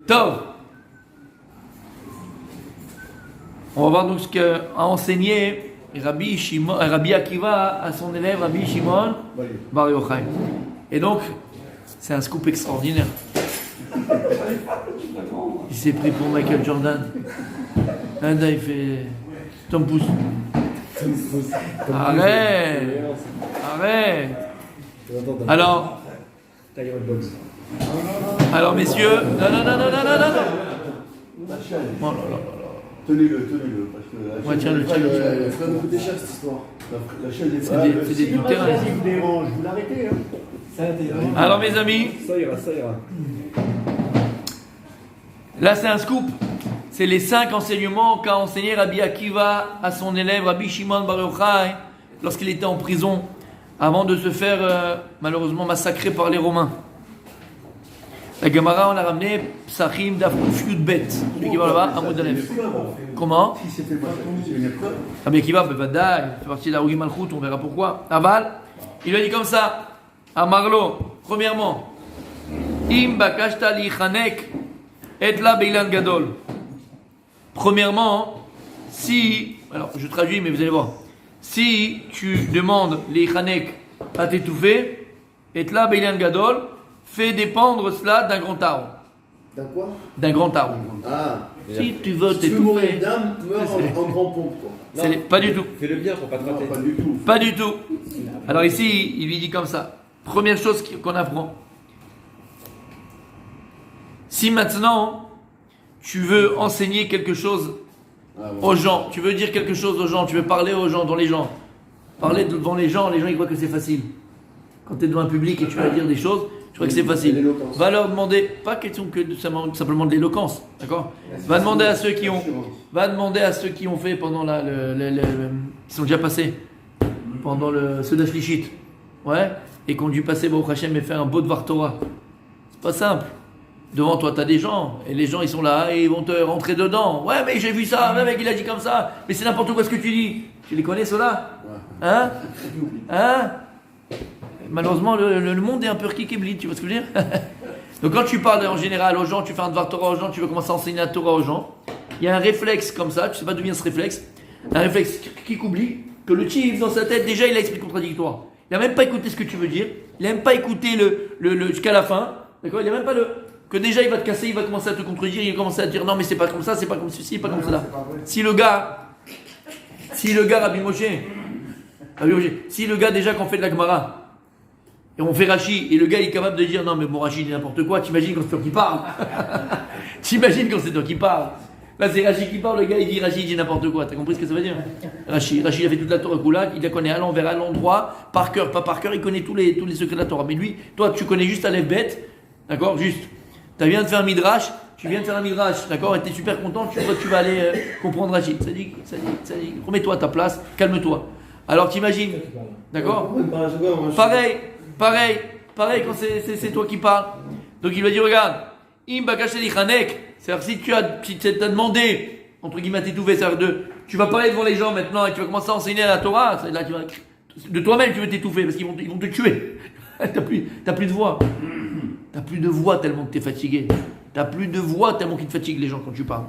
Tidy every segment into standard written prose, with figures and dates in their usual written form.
Tov. On va voir donc ce qu'a enseigné Rabbi Akiva à son élève Rabbi Shimon Bar Yochai. Et donc, c'est un scoop extraordinaire. Il s'est pris pour Michael Jordan. Là, il fait Tom Pouce. Arrête. Alors, messieurs, non. Oh là. Tenez-le. Ouais, tiens-le. Ça va nous coûter cher cette histoire. La chaîne est C'est des tout terrain ici. vous dérange, vous l'arrêtez. Alors, mes amis, Ça ira. là c'est un scoop. C'est les 5 enseignements qu'a enseigné Rabbi Akiva à son élève Rabbi Shimon Bar Yochai lorsqu'il était en prison avant de se faire malheureusement massacrer par les Romains. La Gemara, on a ramené Psachim Dafuf Yudbet. Celui qui va là-bas, Amoud Aleph. Comment Qui s'est fait massacrer, une épreuve. Rabbi Akiva, Bevadai, il fait partie de la Rugi Malchut, on verra pourquoi. Aval, il lui a dit comme ça à Marlo, premièrement, Im Bakashta li Chanek et la Beilan Gadol. Premièrement, si, alors je traduis, mais vous allez voir, si tu demandes les Chanek à t'étouffer, et là Beilan Gadol, fais dépendre cela d'un grand arbre. D'un quoi? D'un grand arbre. Ah. Si tu veux Si tu veux mourir t'étouffer, d'âme, meurs en grand pompe, quoi. pas du tout. Fais le bien pour pas te Non, rater. pas du tout. Pas du tout. Alors ici, il lui dit comme ça. Première chose qu'on apprend. Si maintenant, tu veux enseigner quelque chose aux gens, tu veux dire quelque chose aux gens, tu veux parler aux gens, parler devant les gens ils croient que c'est facile. Quand tu es devant un public et tu vas dire des choses, tu crois que c'est facile. Va leur demander, pas question que simplement de l'éloquence, d'accord? Va demander à ceux qui ont fait pendant qui sont déjà passés pendant le Seudah Shlichit, ouais, et qui ont dû passer Baruch Hashem et faire un beau Dvar Torah. C'est pas simple. Devant toi, tu as des gens, et les gens ils sont là, et ils vont te rentrer dedans. Ouais, mais j'ai vu ça, le mec il a dit comme ça, mais c'est n'importe quoi ce que tu dis. Tu les connais ceux-là? Hein? Malheureusement, le monde est un peu rkikébli, tu vois ce que je veux dire? Donc quand tu parles en général aux gens, tu fais un Dvar Torah aux gens, tu veux commencer à enseigner la Torah aux gens, il y a un réflexe comme ça, tu sais pas d'où vient ce réflexe, un réflexe qui oublie que le type dans sa tête, déjà il a l'esprit contradictoire. Il n'a même pas écouté ce que tu veux dire, il n'a même pas écouté jusqu'à la fin, d'accord? Il n'a même pas que déjà il va te casser, il va commencer à te contredire, il va commencer à te dire non mais c'est pas comme ça, c'est pas comme ceci, pas comme cela. Si le gars Rabbi Moshe, si le gars déjà qu'on fait de la Gemara, et on fait Rashi, et le gars il est capable de dire non mais bon Rashi dit n'importe quoi, t'imagines quand c'est toi qui parle. T'imagines quand c'est toi qui parle. Là c'est Rashi qui parle, le gars il dit Rashi dit n'importe quoi, t'as compris ce que ça veut dire? Rashi il a fait toute la Torah Kula, il la connaît à l'envers, à l'endroit, par cœur, pas par cœur, il connaît tous les secrets de la Torah. Mais lui, toi tu connais juste Aleph Bet, d'accord, juste. Tu viens de faire un midrash, d'accord, et tu es super content, tu vas aller comprendre Rashi. Ça dit, remets-toi à ta place, calme-toi. Alors t'imagines, d'accord? Pareil, quand c'est toi qui parles. Donc il va dire, regarde, c'est-à-dire si tu as demandé, entre guillemets, t'étouffer, c'est-à-dire tu vas parler devant les gens maintenant et tu vas commencer à enseigner la Torah, là, de toi-même tu veux t'étouffer parce qu'ils vont te tuer. T'as plus de voix. T'as plus de voix tellement que t'es fatigué. T'as plus de voix tellement qu'ils te fatiguent les gens quand tu parles.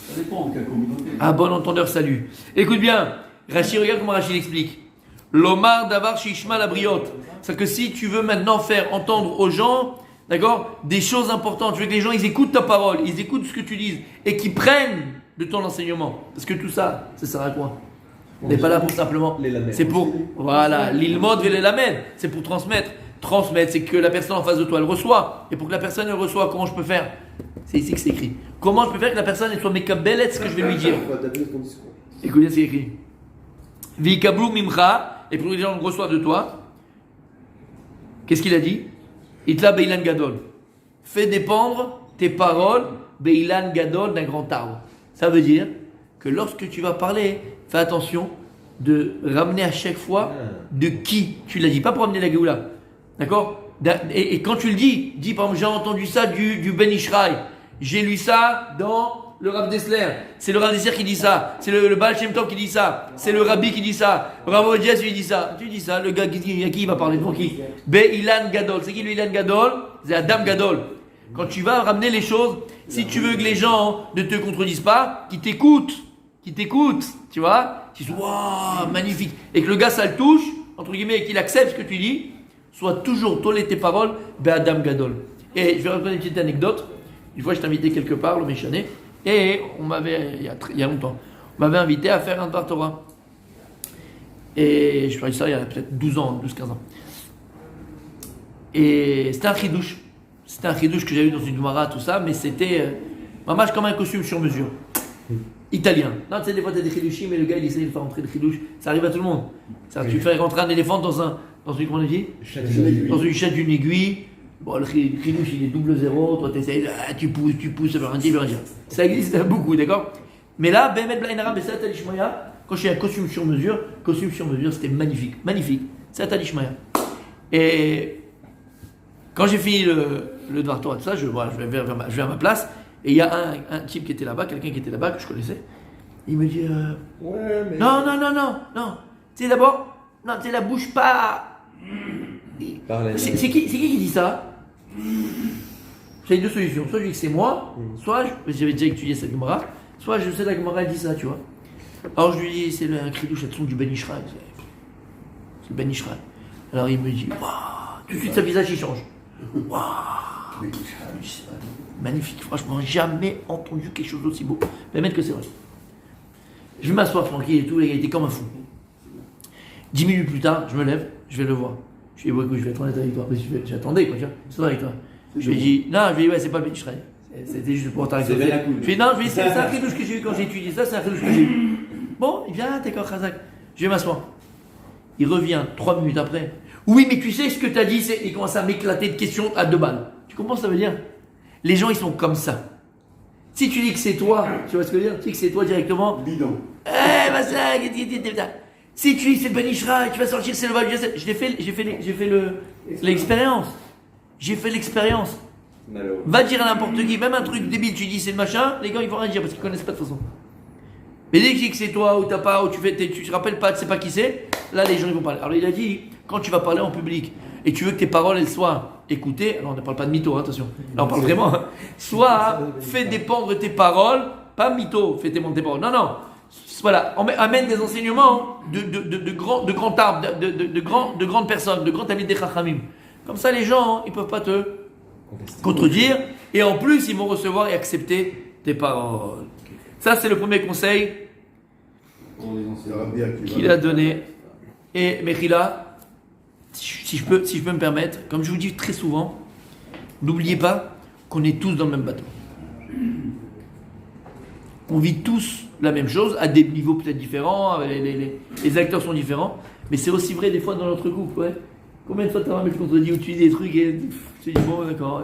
Ça dépend de quelle communauté. Ah, bon entendeur, salut. Écoute bien, Rachid, regarde comment Rachid explique. L'Omar Davar Shishma la briotte. C'est-à-dire que si tu veux maintenant faire entendre aux gens, d'accord, des choses importantes, tu veux que les gens ils écoutent ta parole, ils écoutent ce que tu dis et qu'ils prennent de ton enseignement. Parce que tout ça, ça sert à quoi? On n'est pas là pour simplement. C'est pour, voilà, l'ilmod et les lamed. C'est pour transmettre. Transmettre, c'est que la personne en face de toi, elle reçoit. Et pour que la personne elle reçoit, comment je peux faire? C'est ici que c'est écrit. Comment je peux faire que la personne elle soit mekabbelet ce que je vais lui dire? Écoutez ce qui est écrit. Vikablu mimcha, et pour que les gens reçoivent de toi, qu'est-ce qu'il a dit? Itla beilan gadol. Fais dépendre tes paroles, beilan gadol, d'un grand arbre. Ça veut dire que lorsque tu vas parler, fais attention de ramener à chaque fois de qui tu l'as dit, pas pour ramener la Géoula. D'accord? Et quand tu le dis par exemple, j'ai entendu ça du Ben Ishraï, j'ai lu ça dans le Rav Dessler, c'est le Rav Dessler qui dit ça, c'est le Baal Shem Tov qui dit ça, c'est le Rabbi qui dit ça, Rav Odias lui dit ça. Tu dis ça, le gars qui il va parler devant qui? Ilan Gadol, c'est qui le Ilan Gadol? C'est Adam Gadol. Quand tu vas ramener les choses, si tu veux que les gens ne te contredisent pas, qu'ils t'écoutent, tu vois, qu'ils disent waouh, magnifique, et que le gars ça le touche, entre guillemets, et qu'il accepte ce que tu dis, sois toujours tolé tes paroles, Be'adam Gadol. Et je vais raconter une petite anecdote. Une fois, je t'ai invité quelque part, le Méchané, et on m'avait, il y a longtemps, on m'avait invité à faire un Dvar Torah. Et je parlais de ça il y a peut-être 12 ans, 12-15 ans. Et c'était un chidouche. C'était un chidouche que j'avais eu dans une Gemara, tout ça, mais c'était mamash comme un costume sur mesure. Italien. Non, tu sais, des fois, tu as des chidouchis, mais le gars, il essaie de faire rentrer le chidouche. Ça arrive à tout le monde. Ça, tu fais rentrer un éléphant dans une, comment on dit, dans une chaîne d'une aiguille. Bon, le chidouche, il est double zéro. Toi, tu essaies, tu pousses, ça veut rien dire, Ça existe beaucoup, d'accord? Mais là, Behemet Blainara, mais c'est Talishmaya. Quand j'ai un costume sur mesure, c'était magnifique. Magnifique. C'est Talishmaya. Et quand j'ai fini le Dvar Torah, tout ça, je vais à ma place. Et il y a un type qui était là-bas, quelqu'un qui était là-bas, que je connaissais. Il me dit Ouais, mais. non. Tu sais, d'abord, non, tu sais, la bouche pas. C'est qui dit ça? J'ai deux solutions. Soit je dis que c'est moi, soit j'avais déjà étudié cette Gemara, soit je sais que la Gemara elle dit ça, tu vois. Alors je lui dis, c'est un cri douche du Ben Ishraï. C'est le Ben Ishraï. Alors il me dit, waouh, tout de suite sa visage il change. Waouh, magnifique, franchement, jamais entendu quelque chose d'aussi beau. Mais mettre que c'est vrai. Je vais m'asseoir tranquille et tout, il était comme un fou. 10 minutes plus tard, je me lève, je vais le voir. Je lui dis, bon, écoute, je vais être honnête avec toi. J'attendais, quoi, tu vois, c'est vrai avec toi. Je lui dis, non, je lui dis, ouais, c'est pas le Ben Ishraï. C'était juste pour t'arrêter. Je lui dis, non, je lui dis, c'est un cri douche que j'ai eu quand j'ai étudié ça, c'est un cri douche que j'ai eu. Bon, il vient, d'accord, Khazak. Je vais m'asseoir. Il revient 3 minutes après. Oui, mais tu sais ce que tu as dit, c'est. Il commence à m'éclater de questions à 2 balles. Tu comprends ce que ça veut dire? Les gens, ils sont comme ça. Si tu dis que c'est toi, tu vois ce que je veux dire? Tu dis que c'est toi directement. Bidon. Si tu dis que c'est Ben Ishraï, tu vas sortir, c'est le Val du Yasser. J'ai fait l'expérience. J'ai fait l'expérience. Va dire à n'importe qui, même un truc débile, tu dis c'est le machin, les gars ils vont rien dire parce qu'ils connaissent pas de toute façon. Mais dès que tu dis que c'est toi ou t'as pas, ou tu te rappelles pas, tu sais pas qui c'est, là les gens ils vont parler. Alors il a dit, quand tu vas parler en public et tu veux que tes paroles elles soient écoutées, alors on ne parle pas de mytho, hein, attention, là on parle vraiment, soit fais dépendre tes paroles, pas mytho, fais dépendre tes paroles, non, voilà, amène des enseignements de grands arbres, de grandes personnes, de grands amis des chachamim. Comme ça les gens, ils peuvent pas te contredire et en plus ils vont recevoir et accepter tes paroles. Ça c'est le premier conseil qu'il a donné. Et Mechila, si je peux me permettre, comme je vous dis très souvent, n'oubliez pas qu'on est tous dans le même bateau. On vit tous la même chose à des niveaux peut-être différents, les acteurs sont différents, mais c'est aussi vrai des fois dans notre couple. Ouais. Combien de fois tu as me contredit ou tu dis des trucs et tu dis bon d'accord.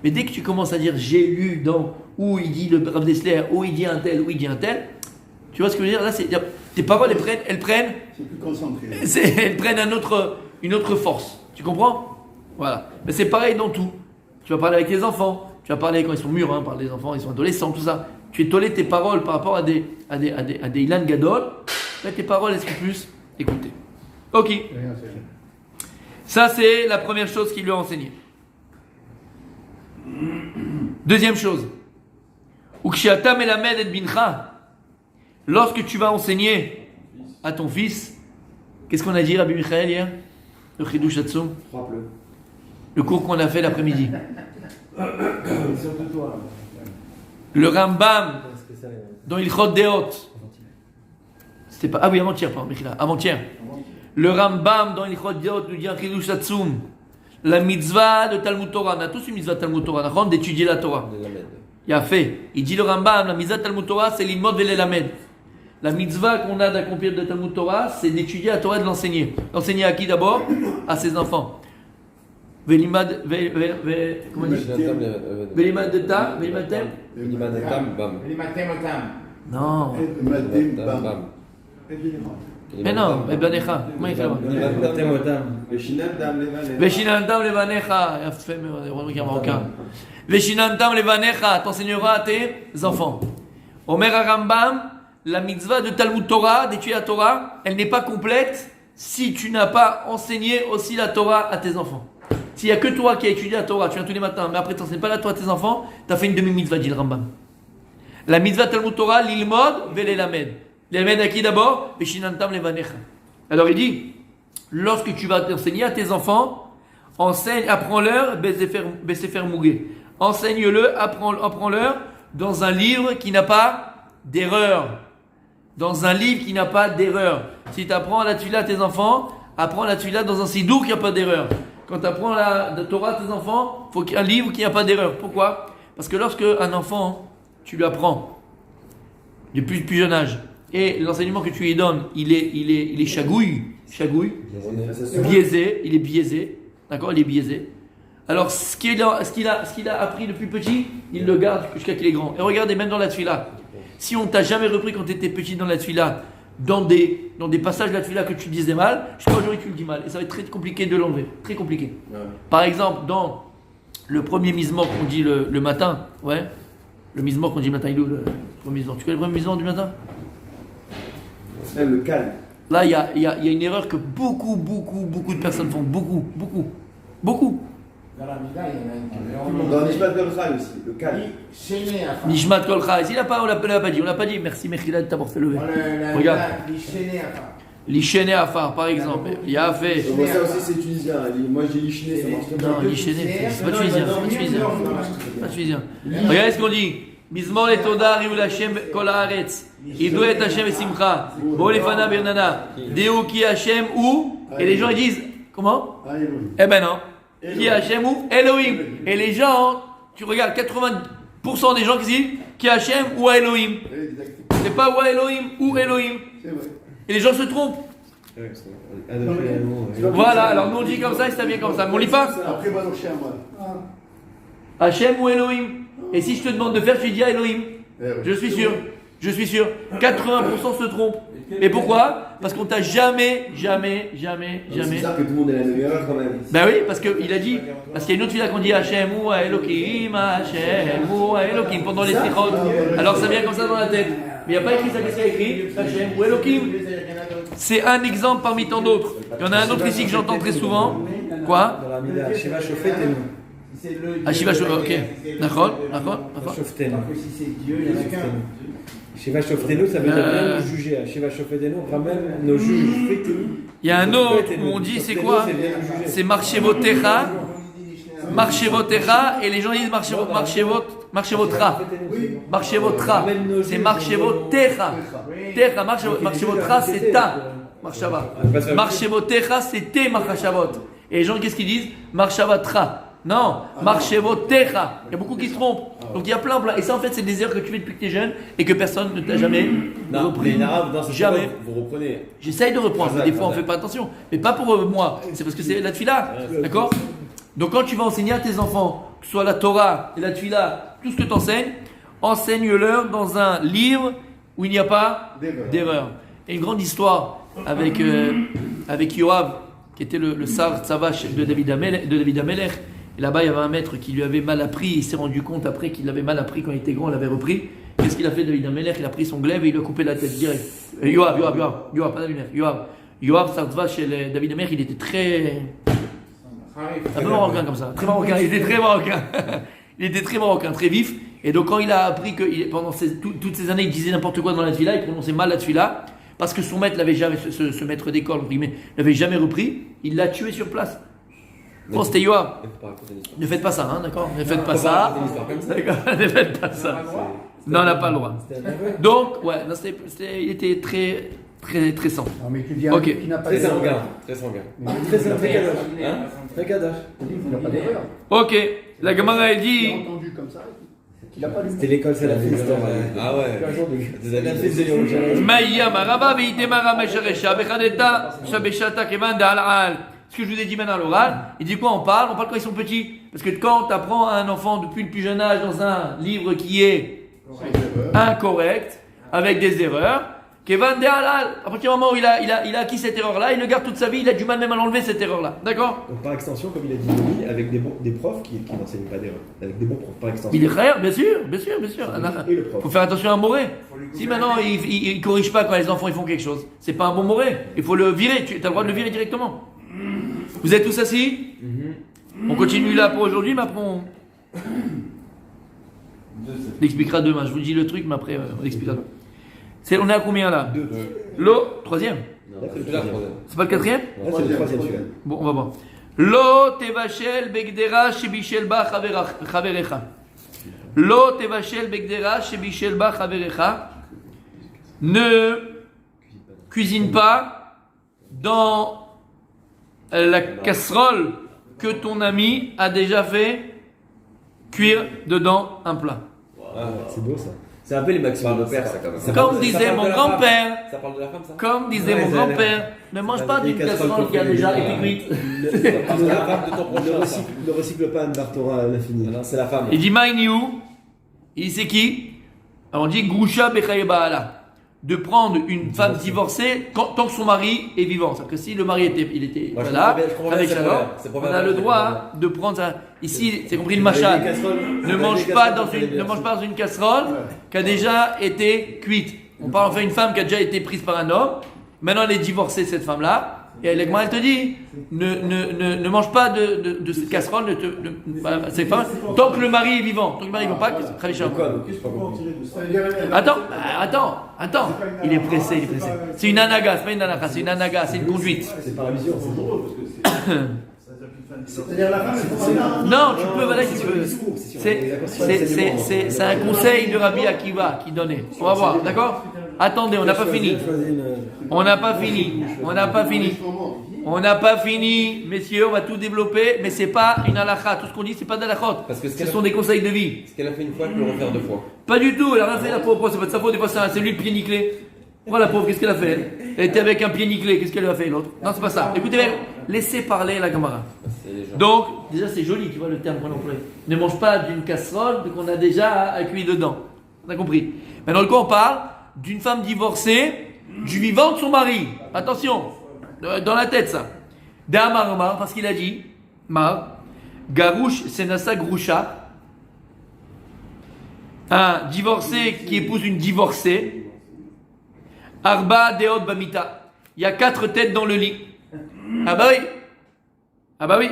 Mais dès que tu commences à dire j'ai lu dans où il dit le Rav Dessler, où il dit un tel, tu vois ce que je veux dire? Là, tes paroles elles prennent. C'est plus concentré. Elles prennent une autre force. Tu comprends? Voilà. Mais c'est pareil dans tout. Tu vas parler avec tes enfants, tu vas parler quand ils sont mûrs, parler des enfants, ils sont adolescents, tout ça. Tu es tolé tes paroles par rapport à des Ilan Gadol. Là, tes paroles elles sont plus écoutées. Ok. Ça, c'est la première chose qu'il lui a enseigné. Deuxième chose. Ukshiata melamed et bincha. Lorsque tu vas enseigner à ton fils, qu'est-ce qu'on a dit, Rabbi Michael, hier? Le Chidush Hatzum. Le cours qu'on a fait l'après-midi. Le Rambam, dans Ilchot Deot. C'était pas. Ah oui, avant-hier, pardon, Michael. Avant-hier. Le Rambam dans Ilchot Deot nous dit un Chidush Hatzum. La mitzvah de Talmud Torah. On a tous une mitzvah de Talmud Torah, d'étudier la Torah. Il a fait. Il dit le Rambam, la mitzvah de Talmud Torah, c'est l'imod velelamed. La mitzvah qu'on a d'accomplir de Talmud Torah, c'est d'étudier la Torah et de l'enseigner. L'enseigner à qui d'abord? À ses enfants. Velimad, comment on dit? Velimadetam, velimatem? Non. Mais non, Eblanecha. Comment il fait là-bas? Veshinantam levanecha. Yafé, mais marocain. Veshinantam levanecha. T'enseigneras à tes enfants. Omer Rambam, la mitzvah de Talmud Torah, d'étudier la Torah, elle n'est pas complète si tu n'as pas enseigné aussi la Torah à tes enfants. S'il n'y a que toi qui as étudié la Torah, tu viens tous les matins, mais après tu n'enseignes pas la Torah à tes enfants, tu as fait une demi-mitzvah, dit le Rambam. La mitzvah Talmud Torah, l'ilmod, velelamed. L'elamed à qui d'abord? Veshinantam levanecha. Alors il dit, lorsque tu vas enseigner à tes enfants, apprends-leur Besefer Mugé. Enseigne-le, apprends-leur dans un livre qui n'a pas d'erreur. Dans un livre qui n'a pas d'erreur. Si tu apprends la Tfila à tes enfants, apprends la Tfila dans un sidour qui n'a pas d'erreur. Quand tu apprends la Torah à tes enfants, il faut qu'il y ait un livre qui n'a pas d'erreur. Pourquoi? Parce que lorsque un enfant, tu lui apprends depuis le plus jeune âge, et l'enseignement que tu lui donnes, il est chagouille, biaisé, il est biaisé, d'accord, il est biaisé. Alors ce qu'il a appris depuis petit, il le garde jusqu'à qu'il est grand. Et regardez, même dans la Tfila, si on t'a jamais repris quand tu étais petit dans la Tfila, dans des passages de la Tfila que tu disais mal, jusqu'à aujourd'hui tu le dis mal, et ça va être très compliqué de l'enlever, très compliqué. Ouais. Par exemple, dans le premier mizmor qu'on dit le matin, ouais, le mizmor qu'on dit le matin, il est où le premier mizmor? Tu connais le premier mizmor du matin? Même le calme. Là, il y a une erreur que beaucoup de personnes font. Beaucoup. Dans la Mida, il y en a une. Dans Nishmat Kol Chai aussi, le calme. Nishmat Kol Chai. On l'a pas dit. Merci, Mechilad, d'avoir fait lever. Regarde. L'Ishene Afar, par exemple. Il y a fait. Moi, ça aussi, c'est tunisien. Moi, j'ai l'Ishene, ça marche pas. Non, l'Ishene, c'est pas tunisien. Regardez ce qu'on dit. Mizmor et Toda, Riul Hashem, Kol Haaretz. Idou et Hashem et Simcha. Bo Lefana Bernana. Deu ki Hashem ou. Et les gens ils disent, comment? Eh ben non. Qui Hashem ou Elohim. Et les gens, tu regardes, 80% des gens qui disent qui Hashem ou Elohim. C'est pas ou Elohim ou Elohim. Et les gens se trompent. Voilà, alors nous on dit comme ça et ça vient comme ça. Mais on lit pas. Après, va dans Shem. Hashem ou Elohim. Et si je te demande de faire, tu dis Elohim. Je suis sûr. 80% se trompent. Mais pourquoi? Parce qu'on t'a jamais. C'est bizarre que tout le monde ait la même erreur quand même. Ben oui, parce qu'il a dit, parce qu'il y a une autre fille qu'on dit Hashem ou Elohim, Hashem ou Elohim pendant les sikhot. Alors ça vient comme ça dans la tête. Mais il n'y a pas écrit ça, qu'est-ce qu'il y a écrit? Hashem ou Elohim. C'est un exemple parmi tant d'autres. Il y en a un autre ici que j'entends très souvent. Quoi? Dans la Mida, Shiva Shofet et nous. Shiva Shofet, ok. D'accord. Shoftenu. Shiva Shoftenu, ça veut dire bien nous juger. Shiva Shofetenu, ramène nos juges. Il y a un autre où on dit c'est quoi? C'est Marchevotecha. Et les gens disent Marchevotra. C'est Marchevotecha. Marchevotra, c'est ta Marchava. Marchevotecha, c'est tes Marchavot. Et les gens, qu'est-ce qu'ils disent? Marchavatra. Non, Marchevotecha. Il y a beaucoup qui se trompent. Donc il y a plein. Et ça, en fait, c'est des erreurs que tu fais depuis que tu es jeune et que personne ne t'a jamais repris. Jamais. Vous reprenez. J'essaye de reprendre, mais des fois on ne fait pas attention. Mais pas pour moi, c'est parce que c'est la Tfila. D'accord? Donc quand tu vas enseigner à tes enfants, que ce soit la Torah et la Tfila, tout ce que tu enseignes, enseigne-leur dans un livre où il n'y a pas d'erreur. Et une grande histoire avec Yoav, qui était le Sar Tzavash de David Amelech. Et là-bas, il y avait un maître qui lui avait mal appris. Il s'est rendu compte après qu'il avait mal appris quand il était grand, il l'avait repris. Qu'est-ce qu'il a fait, David Amelech? Il a pris son glaive et il lui a coupé la tête direct. Yoav, pas David Amelech. Yoav Sartvash chez David Amelech, il était très. Un peu marocain comme ça. Très marocain. Il était très marocain, très vif. Et donc, quand il a appris que pendant toutes ces années, il disait n'importe quoi dans la tfila, il prononçait mal la tfila, parce que son maître l'avait jamais, ce maître d'école, l'avait jamais repris, il l'a tué sur place. Bon, c'était Yoav. Ne faites pas ça, hein, d'accord? Ne faites pas ça. D'accord, ne faites pas ça. Non, on n'a pas le droit. Donc, ouais, non, il était très sang. Non, mais tu dis ok. qui n'a pas Très d'erreur. sanguin. Très Kadash. Il n'a pas d'erreur. Ok, la Gemara elle Il dit. a entendu comme ça. Il n'a pas lu. C'était l'école, c'est la fille. Ah ouais. Des La amis. fille de Yerushalayim. Maïa maraba ve'itemara mesharesha bechadeta shabeshata kevanda al. Ce que je vous ai dit maintenant à l'oral, il dit quoi? On parle quand ils sont petits. Parce que quand tu apprends à un enfant depuis le plus jeune âge dans un livre qui est incorrect, avec des erreurs, Kevanda al, à partir du moment où il a acquis cette erreur-là, il le garde toute sa vie, il a du mal même à l'enlever cette erreur-là. D'accord? Donc par extension, comme il a dit Denis, avec des profs qui n'enseignent pas d'erreur. Avec des bons profs, par extension. Il est frère, bien sûr. Et le prof. Faut faire attention à un moré. Si maintenant il corrige pas quand les enfants ils font quelque chose, c'est pas un bon moré. Il faut le virer, tu as le droit de le virer directement. Vous êtes tous assis? On continue là pour aujourd'hui, mais après on l'expliquera demain. Je vous dis le truc, mais après on l'expliquera demain. On est à combien là? 2. Troisième? Là, c'est le C'est la troisième. troisième. C'est pas le quatrième? Là, c'est le troisième celui-là. Bon, on va voir. Lo tevashel begdera shebishel ba chaverecha. Lo tevashel begdera shebishel ba chaverecha. Ne cuisine pas dans la casserole que ton ami a déjà fait cuire dedans un plat. C'est beau ça. C'est un peu les maximums de père, ça, quand même. Comme disait mon grand-père, Ça parle de la femme, ça? comme disait Ouais, mon ça a l'air. grand-père, ne mange pas Les d'une casseroles casserole qui a qu'on fait déjà déjà. été cuite. Parce que la femme de ton prochain, ça. Ne recycle pas Anne Bartora à l'infini. Non, c'est la femme. Il dit Maïniou, il c'est qui? Alors on dit Groucha Bechaye Baala. De prendre une femme divorcée tant que son mari est vivant. C'est-à-dire que si le mari était Moi, je là, comprends bien, avec c'est Shalom, proverbe, c'est on proverbe, a le c'est droit proverbe. de prendre ça. Ici, c'est compris le machal. Ne mange pas dans une casserole qui a déjà été cuite. On parle enfin d'une femme qui a déjà été prise par un homme. Maintenant, elle est divorcée, cette femme-là. Et l'Egma, elle te dit, ne mange pas de cette casserole, cette femme, tant que le mari est vivant. Tant que le mari ne vit pas, Chavi Shalom. Attends. Il est pressé. C'est une anaga, c'est pas une anaga, c'est une anaga, c'est une conduite. C'est pas la vision. C'est-à-dire la femme, c'est pas Non, tu peux, voilà, tu peux. C'est un conseil de Rabbi Akiva qui donnait. On va voir, d'accord? Attendez, on n'a pas fini. On n'a pas fini, messieurs, on va tout développer, mais c'est pas une halakha. Tout ce qu'on dit, c'est pas d'halachot. Parce que Ce sont des conseils de vie. Ce qu'elle a fait une fois, elle peut le refaire 2 fois. Pas du tout, elle a rien fait la pauvre, c'est pas de sa faute, des fois c'est lui le pied nickelé. Voilà la pauvre, qu'est-ce qu'elle a fait? Elle était avec un pied nickelé, qu'est-ce qu'elle a fait l'autre? Non, c'est pas ça. Écoutez bien, laissez parler la camarade. C'est les gens. Donc, déjà c'est joli, tu vois le terme qu'on emploie. Ne mange pas d'une casserole qu'on a déjà à cuire dedans. On a compris. Maintenant, le coup, on parle d'une femme divorcée, du vivant de son mari. Attention, dans la tête ça. D'Amar, parce qu'il a dit, Mar, Garouche, Senasa Groucha, un divorcé qui épouse une divorcée, Arba Deot Bamita. Il y a 4 têtes dans le lit. Ah bah oui.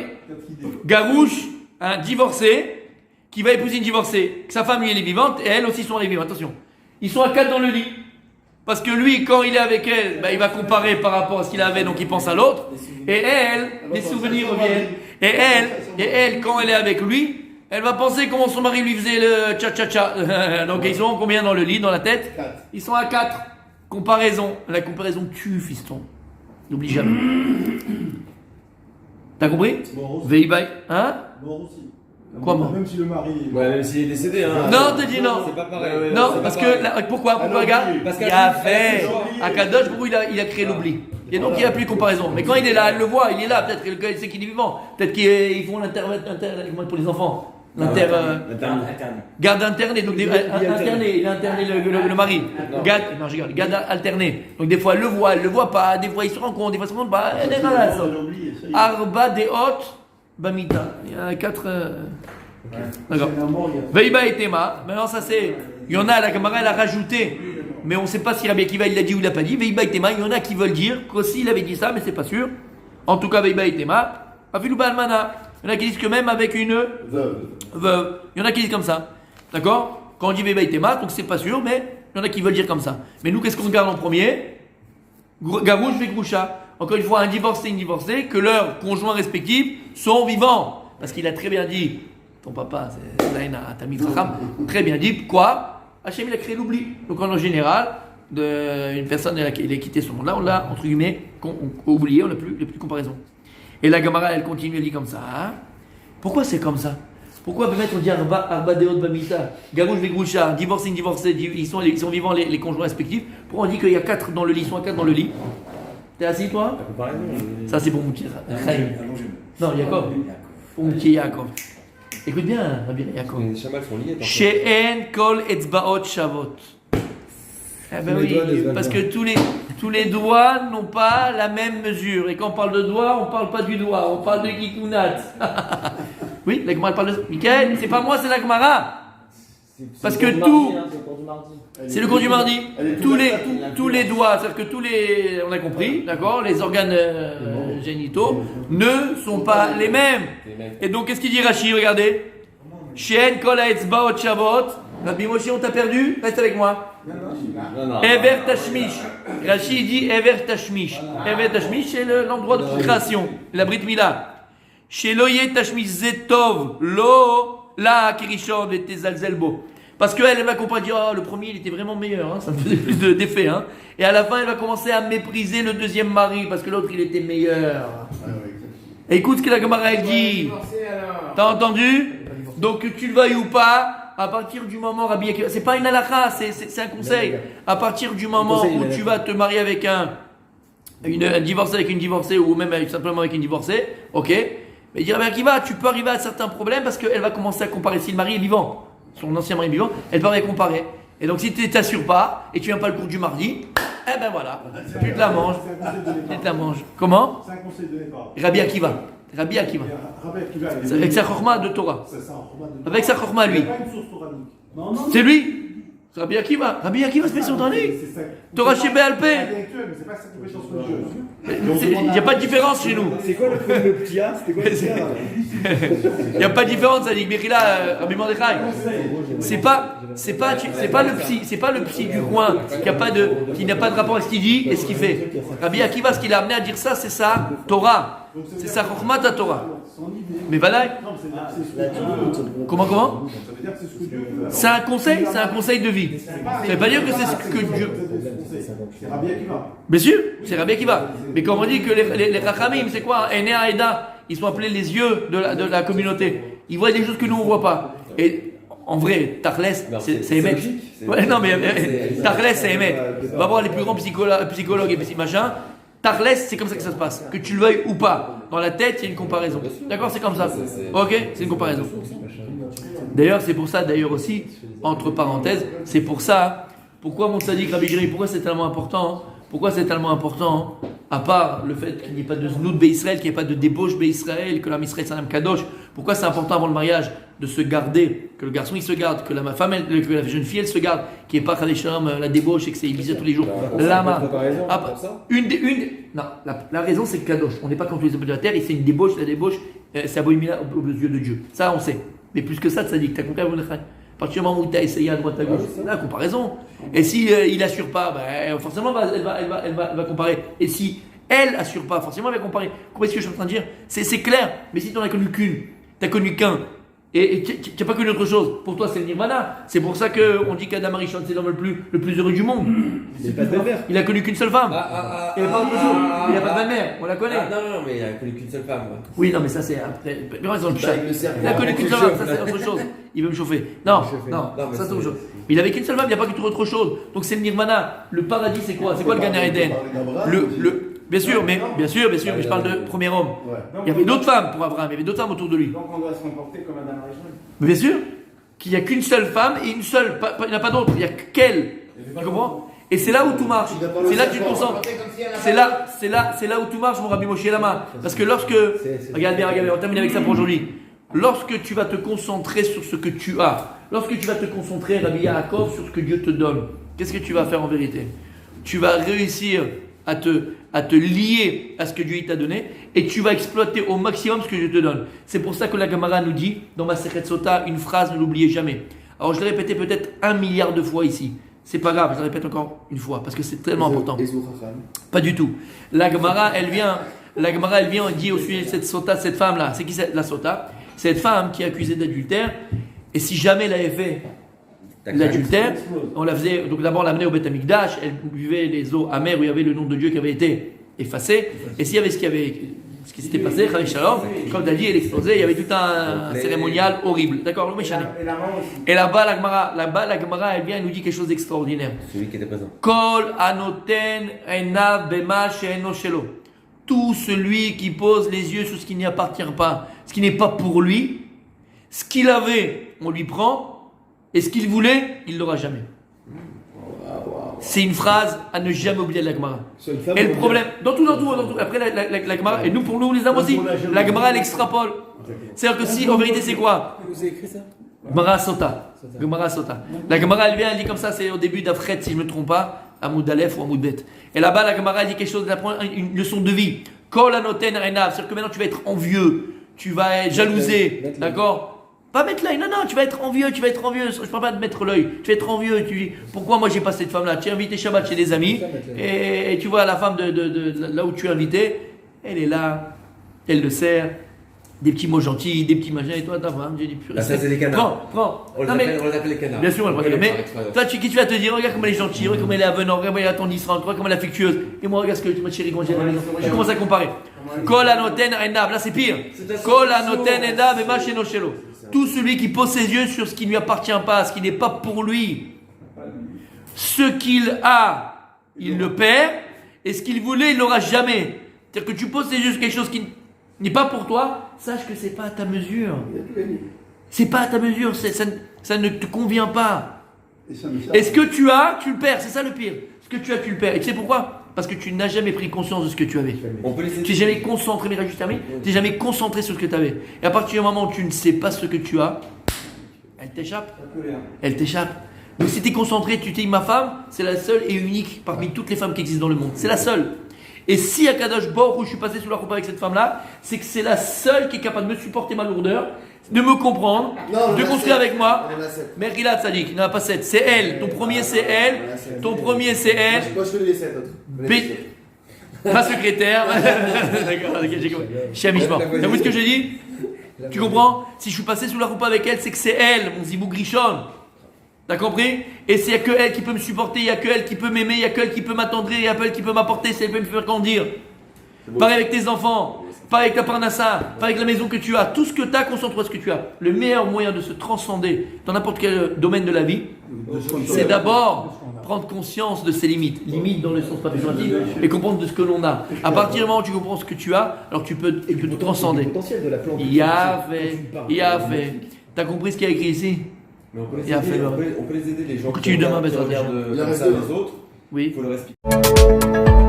Garouche, un divorcé qui va épouser une divorcée. Sa femme, lui, elle est vivante et elle aussi sont vivants. Attention. Ils sont à 4 dans le lit. Parce que lui, quand il est avec elle, il va comparer par rapport à ce qu'il avait, donc il pense à l'autre. Et elle, les souvenirs reviennent. Et elle, quand elle est avec lui, elle va penser comment son mari lui faisait le cha-cha-cha. Donc ils sont combien dans le lit, dans la tête? Ils sont à 4. Comparaison. La comparaison tue, fiston. N'oublie jamais. T'as compris? Veibai. Hein? Quoi, moi? Même si le mari. Ouais, même s'il est décédé, hein. Non, te dis non. C'est pas pareil. Non, C'est parce pas que, pareil. pourquoi regarde, Parce il qu'elle a a fait, fait Akadosh, pourquoi il a créé l'oubli. Et donc il n'y a plus de comparaison. Mais quand il est là, elle le voit, il est là, peut-être qu'elle sait qu'il est vivant. Peut-être qu'ils font pour les enfants. Garde alternée, donc il a interné le mari. Garde alternée. Donc des fois elle le voit pas, des fois il se rend compte, des fois il se rend compte pas. Elle est là, ça. Arba Deot Bamita. Il y a 4. D'accord. Veiba et Tema. Maintenant ça c'est. Il y en a, la camarade elle a rajouté. Mais on ne sait pas si Rabbi Akiva il l'a dit ou il l'a pas dit. Veiba et Tema. Il y en a qui veulent dire qu'aussi il avait dit ça, mais c'est pas sûr. En tout cas, Veiba et Tema. Afilou Balmana. Il y en a qui disent que même avec une veuve. Il y en a qui disent comme ça. D'accord? Quand on dit Veiba et Tema, donc c'est pas sûr, mais il y en a qui veulent dire comme ça. Mais nous, qu'est-ce qu'on regarde en premier? Garouche ve Groucha. Encore une fois, un divorcé et une divorcée, que leurs conjoints respectifs sont vivants. Parce qu'il a très bien dit, ton papa, c'est Laïna, Tamid Chacham, très bien dit, quoi? Hachem, il a créé l'oubli. Donc en général, une personne elle a quitté ce monde-là, on l'a, entre guillemets, oublié, on n'a plus de comparaison. Et la Gemara, elle continue, elle dit comme ça. Hein? Pourquoi c'est comme ça? Pourquoi peut-être on dit Arba Deot Bamita, Garouche Vegroucha, divorcé, ils sont vivants les conjoints respectifs. Pourquoi on dit qu'il y a 4 dans le lit, ils sont à 4 dans le lit? T'es assis toi? Ça c'est pour Moutir. Non, Yaakov. Pour Moutir Yaakov. Écoute bien, Rabbi Yaakov. Les chamals sont liés. She'en kol etzbaot shavot. Eh ben oui, parce que tous les doigts n'ont pas la même mesure. Et quand on parle de doigt, on parle pas du doigt, on parle de kikunat. Oui, la Gemara parle de... Michael, c'est pas moi, c'est la Gemara. Parce que tout, c'est le cours du mardi. Tous les doigts, c'est-à-dire que tous les, on a compris, d'accord, les organes génitaux ne sont pas les mêmes. Et donc, qu'est-ce qu'il dit Rashi? Regardez. Shen kol ha'etzbaot shavot. Rabbi Moshe, on t'a perdu? Reste avec moi. Ever tashmish. Rashi dit Ever tashmish. Ever tashmish, c'est l'endroit de procréation, la Brit Mila. Chez Loye tashmish zetov lo la kirishon et tezalzelbo. Parce qu'elle va comprendre, dire, oh, le premier il était vraiment meilleur, hein, ça me faisait plus d'effet. Hein. Et à la fin, elle va commencer à mépriser le deuxième mari parce que l'autre il était meilleur. Et écoute ce que la Gemara elle dit. T'as entendu? Donc tu le veuilles ou pas, à partir du moment, Rabbi Akiva, c'est pas une halakha, c'est un conseil. À partir du moment où tu vas te marier avec un divorcé avec une divorcée ou même simplement avec une divorcée, ok. Mais dire Rabbi Akiva, tu peux arriver à certains problèmes parce qu'elle va commencer à comparer si le mari est vivant. Son ancien mari vivant, elle va les comparer. Et donc si tu t'assures pas et tu viens pas le cours du mardi, eh ben voilà, tu te la manges. Tu te la manges. Comment? C'est un conseil de départ. Rabbi Akiva. Rabbi Akiva. C'est avec sa chorma de Torah. Avec sa chorma lui. C'est lui. C'est Rabbi Akiva. Rabbi Akiva se met sur Torah. Torah chez BLP. Il n'y a pas de différence chez nous. C'est quoi le petit A? C'était quoi le petit A? Il n'y a pas de différence, ça dit Bechila, Rabbi Mordechai. C'est pas le psy du coin qui n'a pas de rapport avec ce qu'il dit et ce qu'il fait. Rabbi Akiva, ce qu'il a amené à dire ça, c'est sa Torah. C'est sa Chokhmat à Torah. Mais voilà. Comment? C'est un conseil de vie. Ça ne veut pas dire que c'est ce que Dieu. C'est Rabbi Akiva. Bien sûr, c'est Rabbi Akiva. Mais comme on dit que les Rachamim, c'est quoi? Ene Aeda, ils sont appelés les yeux de la communauté. Ils voient des choses que nous on ne voit pas. Et en vrai, Tachles, c'est Emet. Ouais, non, mais Tachles, c'est Emet. On va voir les plus grands psychologues et machin. Tachles, c'est comme ça que ça se passe. Que tu le veuilles ou pas. Dans la tête, il y a une comparaison. D'accord, c'est comme ça. Ok, c'est une comparaison. D'ailleurs, c'est pour ça, aussi, entre parenthèses, c'est pour ça. Pourquoi mon sadique Rabbi Giri, pourquoi c'est tellement important? Pourquoi c'est tellement important? À part le fait qu'il n'y ait pas de znout Israël, qu'il n'y ait pas de débauche Israël, que l'âme Israël Salam Kadosh. Pourquoi c'est important avant le mariage de se garder, que le garçon il se garde, que la femme, que la jeune fille elle se garde, qu'il n'y ait pas la débauche et que c'est Ibiza tous les jours. Lama. Non, la raison c'est que Kadosh. On n'est pas contre les objets de la terre et c'est une débauche. La débauche, c'est abominable aux yeux de Dieu. Ça on sait. Mais plus que ça, tu as compris à partir du moment où tu as essayé à droite à gauche, c'est la comparaison. Et si il assure pas, forcément elle va comparer. Et si elle assure pas, forcément elle va comparer. Vous comprenez ce que je suis en train de dire? C'est clair. Mais si tu n'en as connu qu'une, tu n'as connu qu'un, et tu n'as pas connu autre chose, pour toi c'est le nirvana. C'est pour ça qu'on dit qu'Adam Arishon c'est l'homme le plus heureux du monde. Il a connu qu'une seule femme. Il n'a pas autre chose. Il n'a pas de belle-mère, on la connaît. Non, mais il a connu qu'une seule femme. Oui, non, mais ça c'est après. Il a connu qu'une seule femme, ça c'est autre chose. Il veut me chauffer. Non, ça c'est autre chose. Il avait qu'une seule femme, il n'y a pas du tout autre chose. Donc c'est le nirvana. Le paradis c'est quoi? C'est quoi le Gan Eden? Bien sûr, mais je parle de premier homme. Il y avait d'autres femmes pour Abraham, il y avait d'autres femmes autour de lui. Donc on doit se comporter comme Adam Arishon. Bien sûr, qu'il n'y a qu'une seule femme et une seule, il n'y en a pas d'autre, il n'y a qu'elle. Tu comprends? Et c'est là où tout marche. C'est là que tu te concentres. C'est là où tout marche, mon Rabbi Moshe Lama. Parce que lorsque, regarde bien, on termine avec ça pour aujourd'hui. Lorsque tu vas te concentrer sur ce que tu as, lorsque tu vas te concentrer, Rabbi Yaakov, sur ce que Dieu te donne, qu'est-ce que tu vas faire en vérité? Tu vas réussir à te lier à ce que Dieu t'a donné et tu vas exploiter au maximum ce que Dieu te donne. C'est pour ça que la Gemara nous dit dans ma Masechet Sota une phrase, ne l'oubliez jamais. Alors je l'ai répété peut-être 1 milliard de fois ici. C'est pas grave, je la répète encore une fois parce que c'est tellement important. Pas du tout. La Gemara elle vient et dit au sujet de cette Sota, cette femme là, c'est qui la Sota? Cette femme qui est accusée d'adultère, et si jamais elle avait fait l'adultère, on la faisait, donc d'abord on l'amenait au Beth Amikdash, elle buvait les eaux amères où il y avait le nom de Dieu qui avait été effacé, et s'il y avait ce qui s'était passé, comme tu as dit, elle explosait, il y avait tout un cérémonial horrible. D'accord, et là-bas, la Gemara, elle vient et nous dit quelque chose d'extraordinaire. Celui qui était présent. Kol anoten enav bema she'eno shelo. Tout celui qui pose les yeux sur ce qui n'y appartient pas, ce qui n'est pas pour lui, ce qu'il avait, on lui prend, et ce qu'il voulait, il ne l'aura jamais. C'est une phrase à ne jamais oublier de la Gemara. Et le problème, dans tout. Après la Gemara, et nous pour nous les hommes aussi, la Gemara elle extrapole. C'est-à-dire que si, en vérité, c'est quoi? Vous avez écrit ça? Gemara Sota. Gemara Sota. La Gemara, elle vient, elle dit comme ça, c'est au début d'Afret, si je ne me trompe pas, Amoud Aleph ou Amoud Bet. Et là-bas, la Gemara, elle dit quelque chose, elle apprend une leçon de vie. Kol anoten renav, c'est-à-dire que maintenant tu vas être envieux, tu vas être jalousé, d'accord? Pas mettre l'œil, non, tu vas être envieux, je parle pas de mettre l'œil, tu vas être envieux, tu dis, pourquoi moi j'ai pas cette femme-là? Tu es invité Shabbat chez des amis, et tu vois la femme de là où tu es invité, elle est là, elle le sert, des petits mots gentils, des petits machins, et toi, ta femme, j'ai dit, purée. Ah, ça, c'est des canards. Prends. On les Non, mais- appelle les canards. Bien sûr, on le va regarde. les Mais faire exprès. toi, qui tu vas te dire, regarde comme elle est gentille, regarde comme elle est avenante, regarde comme elle est attendissante, regarde comme elle est affectueuse. Et moi, regarde ce que ma chérie, quand j'ai à la maison. Je commence à comparer. Kol anoten enav, là c'est pire. Kol anoten enav et macheno shelo. Tout celui qui pose ses yeux sur ce qui ne lui appartient pas, ce qui n'est pas pour lui. Ce qu'il a, il le perd, et ce qu'il voulait, il l'aura jamais. C'est-à-dire que tu poses tes yeux sur quelque chose qui n'est pas pour toi, sache que c'est pas à ta mesure. C'est pas à ta mesure, ça ne te convient pas. Et ce que tu as, tu le perds, c'est ça le pire. Ce que tu as, tu le perds. Et tu sais pourquoi? Parce que tu n'as jamais pris conscience de ce que tu avais. On peut les Tu n'es jamais concentré, mais juste terminé, tu n'es jamais concentré sur ce que tu avais. Et à partir du moment où tu ne sais pas ce que tu as, elle t'échappe. Elle t'échappe. Donc si tu es concentré, tu t'es dit, ma femme, c'est la seule et unique parmi toutes les femmes qui existent dans le monde. C'est la seule. Et si à Kadosh Baruch Hu, je suis passé sous la coupe avec cette femme-là, c'est que c'est la seule qui est capable de me supporter ma lourdeur, de me comprendre, de construire avec moi. Mergila Tzadik, il n'y en a pas 7. C'est elle. Ton premier, c'est elle. Ton premier, c'est elle. Moi, je connais les 7 autres. Ma secrétaire. D'accord, ok, j'ai compris. Chamichement. T'as vu ce que j'ai dit? Tu comprends? Si je suis passé sous la coupe avec elle, c'est que c'est elle, mon zibou grichon. T'as compris? Et c'est que elle qui peut me supporter, il n'y a que elle qui peut m'aimer, il n'y a que elle qui peut m'attendrir, il y a que elle qui peut m'apporter, c'est elle qui peut me faire grandir. Pareil avec tes enfants, pareil avec ta parnassa, pareil avec la maison que tu as, tout ce que tu as, concentre-toi sur ce que tu as. Le meilleur moyen de se transcender dans n'importe quel domaine de la vie, c'est d'abord prendre conscience de ses limites. Limites dans le sens pas péjoratif, et comprendre de ce que l'on a. À partir du moment où tu comprends ce que tu as, alors tu peux te transcender. Le potentiel de la plante. Il y a fait. T'as compris ce qu'il y a écrit ici? Mais on peut les Il a aider, fait on peut les aider, les gens continue qui demain, regardent Bezrat comme ça les autres. Oui. Il faut leur expliquer.